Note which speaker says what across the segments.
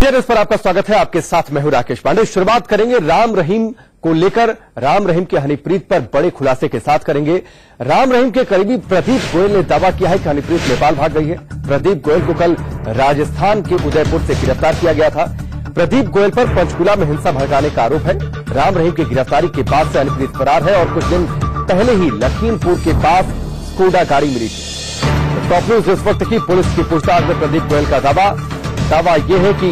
Speaker 1: India news पर आपका स्वागत है। आपके साथ मैं हूं राकेश पांडे। शुरुआत करेंगे राम रहीम को लेकर। राम रहीम के हनीप्रीत पर बड़े खुलासे के साथ करेंगे। राम रहीम के करीबी प्रदीप गोयल ने दावा किया है कि हनीप्रीत नेपाल भाग गई है। प्रदीप गोयल को कल राजस्थान के उदयपुर से गिरफ्तार किया गया था। प्रदीप गोयल पर पंचकुला में हिंसा भड़काने का आरोप है। राम रहीम की गिरफ्तारी के बाद से हनीप्रीत फरार है और कुछ दिन पहले ही लखीमपुर के पास स्कोडा गाड़ी मिली थी। टॉप न्यूज इस वक्त की पुलिस की पूछताछ में प्रदीप गोयल का दावा यह है कि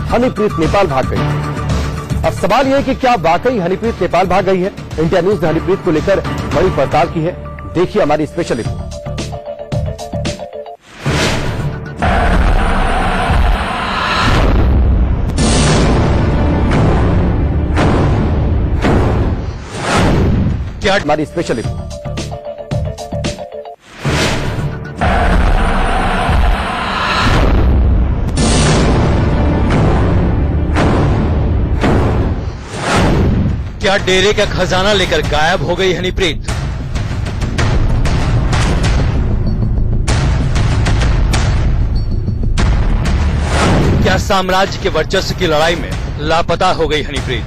Speaker 1: हनीप्रीत नेपाल भाग गई है। अब सवाल यह है कि क्या वाकई हनीप्रीत नेपाल भाग गई है। इंडिया न्यूज ने हनीप्रीत को लेकर बड़ी पड़ताल की है। देखिए हमारी स्पेशल रिपोर्ट। क्या हमारी स्पेशल रिपोर्ट।
Speaker 2: क्या डेरे का खजाना लेकर गायब हो गई हनीप्रीत? क्या साम्राज्य के वर्चस्व की लड़ाई में लापता हो गई हनीप्रीत?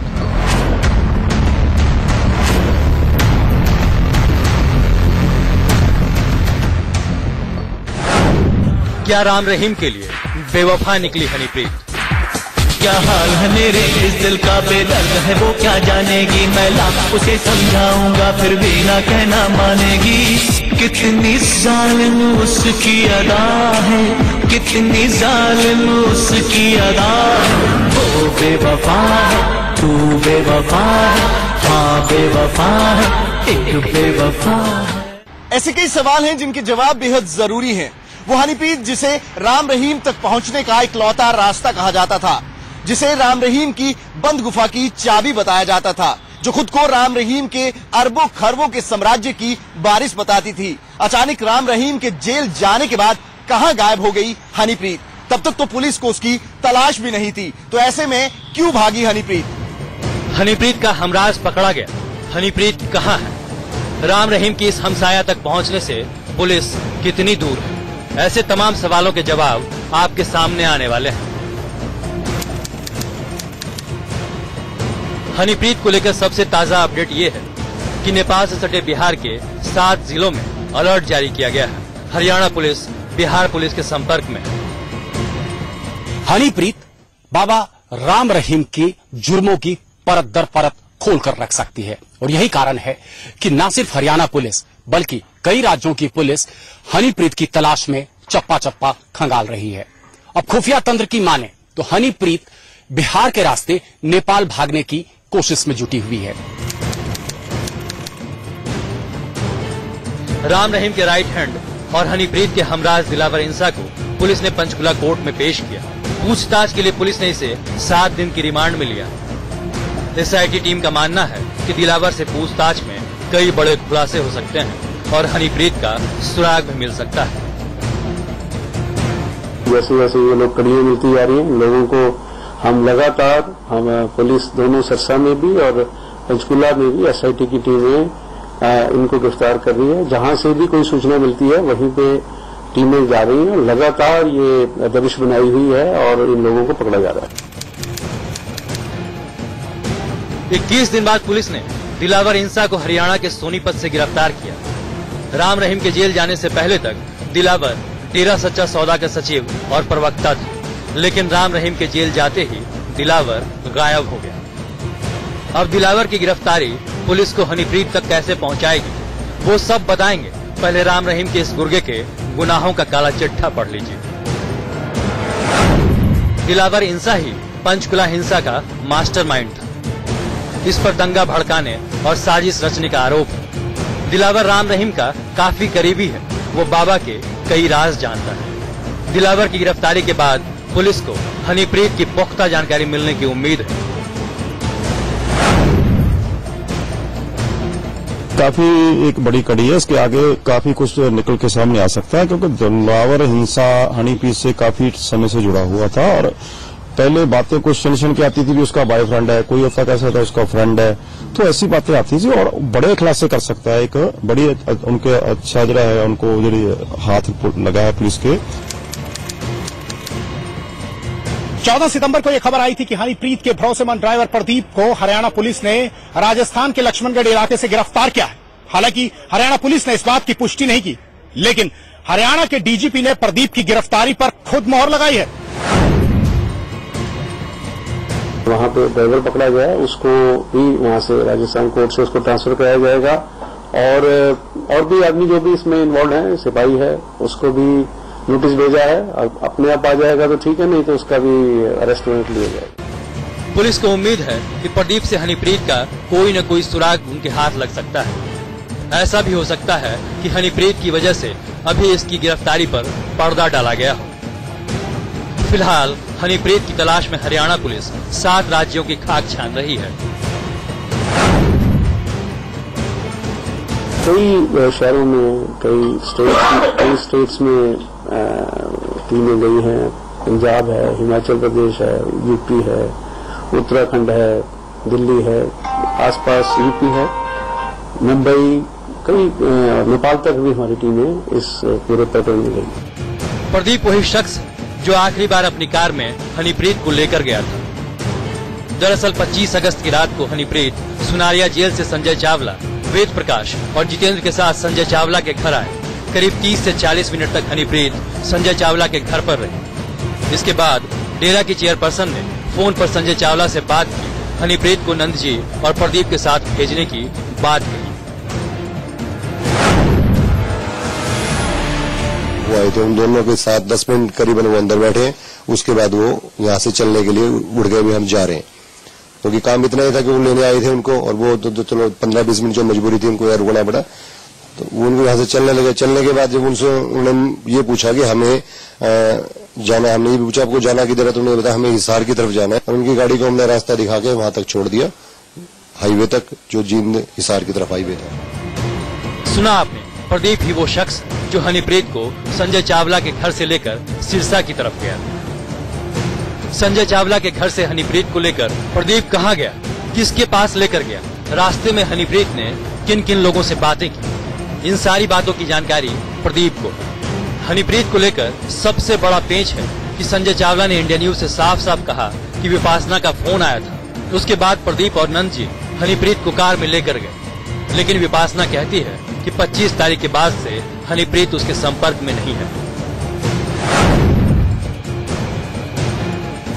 Speaker 2: क्या राम रहीम के लिए बेवफा निकली हनीप्रीत?
Speaker 3: क्या हाल है मेरे इस दिल का बेदर्द है वो क्या जानेगी। मैं लाख उसे समझाऊंगा फिर भी ना कहना मानेगी। कितनी जालिम उसकी अदा है, कितनी जालिम उसकी अदा है। वो बेवफा है, तू बेवफा है, हाँ बेवफा है, एक बेवफा है।
Speaker 4: ऐसे कई सवाल हैं जिनके जवाब बेहद जरूरी हैं। वो हनीप्रीत जिसे राम रहीम तक पहुंचने का इकलौता रास्ता कहा जाता था, जिसे राम रहीम की बंद गुफा की चाबी बताया जाता था, जो खुद को राम रहीम के अरबों खरबों के साम्राज्य की बारिश बताती थी, अचानक राम रहीम के जेल जाने के बाद कहां गायब हो गई हनीप्रीत। तब तक तो पुलिस को उसकी तलाश भी नहीं थी। तो ऐसे में क्यों भागी हनीप्रीत?
Speaker 2: हनीप्रीत का हमराज पकड़ा गया। हनीप्रीत कहां है? राम रहीम की इस हमसाया तक पहुंचने से पुलिस कितनी दूर है? ऐसे तमाम सवालों के जवाब आपके सामने आने वाले हैं। हनीप्रीत को लेकर सबसे ताजा अपडेट ये है कि नेपाल से सटे बिहार के 7 जिलों में अलर्ट जारी किया गया है। हरियाणा पुलिस बिहार पुलिस के संपर्क में है।
Speaker 5: हनीप्रीत बाबा राम रहीम के जुर्मों की परत दर परत खोल कर रख सकती है और यही कारण है कि न सिर्फ हरियाणा पुलिस बल्कि कई राज्यों की पुलिस हनीप्रीत की तलाश में चप्पा चप्पा खंगाल रही है। अब खुफिया तंत्र की माने तो हनीप्रीत बिहार के रास्ते नेपाल भागने की कोशिश में जुटी हुई है।
Speaker 2: राम रहीम के राइट हैंड और हनीप्रीत के हमराज दिलावर इंसा को पुलिस ने पंचकुला कोर्ट में पेश किया। पूछताछ के लिए पुलिस ने इसे 7 दिन की रिमांड में लिया। एसआईटी टीम का मानना है कि दिलावर से पूछताछ में कई बड़े खुलासे हो सकते हैं और हनीप्रीत का सुराग भी मिल सकता है।
Speaker 6: जैसे जैसे ये लोग कड़ियां मिलती जा रही है, लोगों को हम लगातार पुलिस दोनों सरसा में भी और पंचकुला में भी एसआईटी की टीमें इनको गिरफ्तार कर रही है। जहां से भी कोई सूचना मिलती है वहीं पे टीमें जा रही हैं। लगातार ये दबिश बनाई हुई है और इन लोगों को पकड़ा जा रहा है।
Speaker 2: 21 दिन बाद पुलिस ने दिलावर इंसा को हरियाणा के सोनीपत से गिरफ्तार किया। राम रहीम के जेल जाने से पहले तक दिलावर डेरा सच्चा सौदा का सचिव और प्रवक्ता थे, लेकिन राम रहीम के जेल जाते ही दिलावर गायब हो गया। अब दिलावर की गिरफ्तारी पुलिस को हनीप्रीत तक कैसे पहुंचाएगी वो सब बताएंगे। पहले राम रहीम के इस गुर्गे के गुनाहों का काला चिट्ठा पढ़ लीजिए। दिलावर इंसा ही पंचकुला हिंसा का मास्टरमाइंड था। इस पर दंगा भड़काने और साजिश रचने का आरोप है। दिलावर राम रहीम का काफी करीबी है। वो बाबा के कई राज जानता है। दिलावर की गिरफ्तारी के बाद पुलिस को हनीप्रीत की पुख्ता जानकारी मिलने की उम्मीद है।
Speaker 7: काफी एक बड़ी कड़ी है। इसके आगे काफी कुछ निकल के सामने आ सकता है, क्योंकि दिलावर हिंसा हनीप्रीत से काफी समय से जुड़ा हुआ था और पहले बातें कुछ टेंशन की आती थी कि उसका बॉयफ्रेंड है, कोई होता कैसा था उसका फ्रेंड है, तो ऐसी बातें आती थी और बड़े खुलासे कर सकता है। एक बड़ी उनके अच्छा जरा है, उनको जो हाथ लगा है पुलिस के।
Speaker 8: 14 सितंबर को यह खबर आई थी कि हनीप्रीत के भरोसेमंद ड्राइवर प्रदीप को हरियाणा पुलिस ने राजस्थान के लक्ष्मणगढ़ इलाके से गिरफ्तार किया है। हालांकि हरियाणा पुलिस ने इस बात की पुष्टि नहीं की, लेकिन हरियाणा के डीजीपी ने प्रदीप की गिरफ्तारी पर खुद मोहर लगाई है।
Speaker 6: वहां पे ड्राइवर पकड़ा गया है, उसको भी वहां से राजस्थान कोर्ट से उसको ट्रांसफर कराया जाएगा और भी आदमी जो भी इसमें इन्वॉल्व है, सिपाही है, उसको भी नोटिस भेजा है। अब अपने आप आ जाएगा तो ठीक है, नहीं तो उसका भी अरेस्ट वारंट लिया जाएगा।
Speaker 2: पुलिस को उम्मीद है कि प्रदीप से हनीप्रीत का कोई न कोई सुराग उनके हाथ लग सकता है। ऐसा भी हो सकता है कि हनीप्रीत की वजह से अभी इसकी गिरफ्तारी पर पर्दा डाला गया हो। फिलहाल हनीप्रीत की तलाश में हरियाणा पुलिस 7 राज्यों की खाक छान रही है।
Speaker 6: कई शहरों में, कई स्टेट्स में टीमें गई हैं। पंजाब है, हिमाचल प्रदेश है, यूपी है, उत्तराखंड है, दिल्ली है, आसपास यूपी है, मुंबई, कई नेपाल तक भी हमारी टीमें इस पूरे पैटर्न में गई।
Speaker 2: प्रदीप वही शख्स जो आखिरी बार अपनी कार में हनीप्रीत को लेकर गया था। दरअसल 25 अगस्त की रात को हनीप्रीत सुनारिया जेल से संजय चावला, वेद प्रकाश और जितेंद्र के साथ संजय चावला के घर आए। करीब 30 से 40 मिनट तक हनीप्रीत संजय चावला के घर पर रही। इसके बाद डेरा की चेयरपर्सन ने फोन पर संजय चावला से बात की, हनीप्रीत को नंद जी और प्रदीप के साथ भेजने की बात कही।
Speaker 9: वो आए थे, उन दोनों के साथ 10 मिनट करीबन वो अंदर बैठे। उसके बाद वो यहाँ से चलने के लिए उड़ गए, भी हम जा रहे हैं, क्योंकि काम इतना ही था कि वो लेने आए थे उनको, और वो तो चलो 15-20 मिनट जो मजबूरी थी उनको यार रुकना पड़ा, तो वो उनको यहाँ से चलने लगे। चलने के बाद जब उनसे उन्होंने ये पूछा कि हमें जाना, हमने ये पूछा आपको जाना किधर है, तो उन्होंने बताया हमें हिसार की तरफ जाना है, और उनकी गाड़ी को हमने रास्ता दिखा के वहां तक छोड़ दिया, हाईवे तक, जो जींद हिसार की तरफ हाईवे था।
Speaker 2: सुना आपने, प्रदीप ही वो शख्स जो हनीप्रीत को संजय चावला के घर से लेकर सिरसा की तरफ गया। संजय चावला के घर से हनीप्रीत को लेकर प्रदीप कहाँ गया, किसके पास लेकर गया, रास्ते में हनीप्रीत ने किन किन लोगों से बातें की, इन सारी बातों की जानकारी प्रदीप को। हनीप्रीत को लेकर सबसे बड़ा पेंच है कि संजय चावला ने इंडिया न्यूज से साफ साफ कहा कि विपासना का फोन आया था। उसके बाद प्रदीप और नंद जी हनीप्रीत को कार में लेकर गए, लेकिन विपासना कहती है कि 25 तारीख के बाद से हनीप्रीत उसके संपर्क में नहीं है।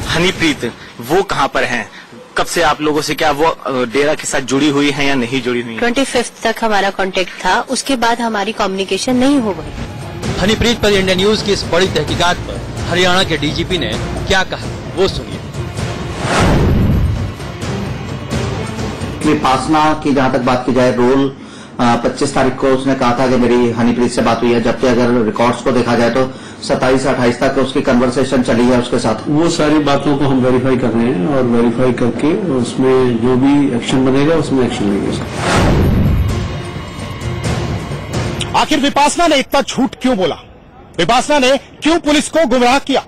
Speaker 10: हनीप्रीत वो कहाँ पर हैं? कब से आप लोगों से, क्या वो डेरा के साथ जुड़ी हुई हैं या नहीं जुड़ी हुई?
Speaker 11: 25 तक हमारा कांटेक्ट था, उसके बाद हमारी कम्युनिकेशन नहीं हो गई।
Speaker 2: हनीप्रीत पर इंडिया न्यूज की इस बड़ी तहकीकात पर हरियाणा के डीजीपी ने क्या कहा, वो सुनिए।
Speaker 12: विपासना की जहाँ तक बात की जाए, रोल 25 तारीख को उसने कहा था कि मेरी हनीप्रीत से बात हुई है, जबकि अगर रिकॉर्ड्स को देखा जाए तो 27 से 28 तक उसकी कन्वर्सेशन चली है उसके साथ।
Speaker 6: वो सारी बातों को हम वेरीफाई कर रहे हैं, और वेरीफाई करके उसमें जो भी एक्शन बनेगा उसमें एक्शन लेंगे।
Speaker 8: आखिर विपासना ने इतना झूठ क्यों बोला? विपासना ने क्यों पुलिस को गुमराह किया?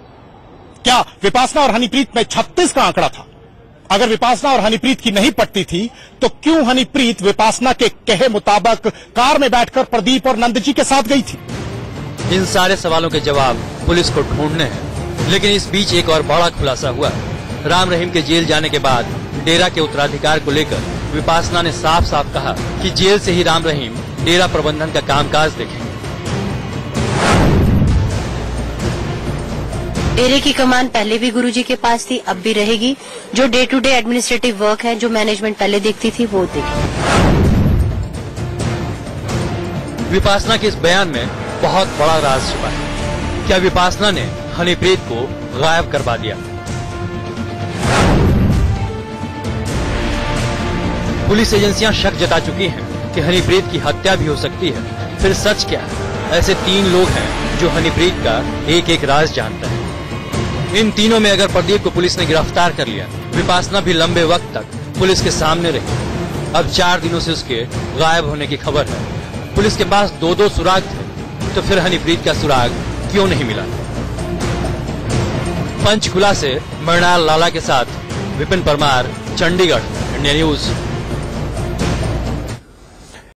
Speaker 8: क्या विपासना और हनीप्रीत में 36 का आंकड़ा था? अगर विपासना और हनीप्रीत की नहीं पटती थी तो क्यों हनीप्रीत विपासना के कहे मुताबिक कार में बैठकर प्रदीप और नंद जी के साथ गई थी?
Speaker 2: इन सारे सवालों के जवाब पुलिस को ढूंढने हैं, लेकिन इस बीच एक और बड़ा खुलासा हुआ। राम रहीम के जेल जाने के बाद डेरा के उत्तराधिकार को लेकर विपासना ने साफ साफ कहा कि जेल से ही राम रहीम डेरा प्रबंधन का कामकाज देखेंगे।
Speaker 11: डेरे की कमान पहले भी गुरुजी के पास थी, अब भी रहेगी। जो day to day administrative work है, जो मैनेजमेंट पहले देखती थी, वो देखेगी।
Speaker 2: विपासना के इस बयान में बहुत बड़ा राज छुपा है। क्या विपासना ने हनीप्रीत को गायब करवा दिया? पुलिस एजेंसियां शक जता चुकी हैं कि हनीप्रीत की हत्या भी हो सकती है। फिर सच क्या है? ऐसे 3 लोग हैं जो हनीप्रीत का एक एक राज जानते हैं। इन तीनों में अगर प्रदीप को पुलिस ने गिरफ्तार कर लिया, विपासना भी लंबे वक्त तक पुलिस के सामने रही। अब 4 दिनों से उसके गायब होने की खबर है। पुलिस के पास 2-2 सुराग थे, तो फिर हनीप्रीत का सुराग क्यों नहीं मिला? पंचकुला से मृणाल लाला के साथ विपिन परमार, चंडीगढ़, इंडिया न्यूज।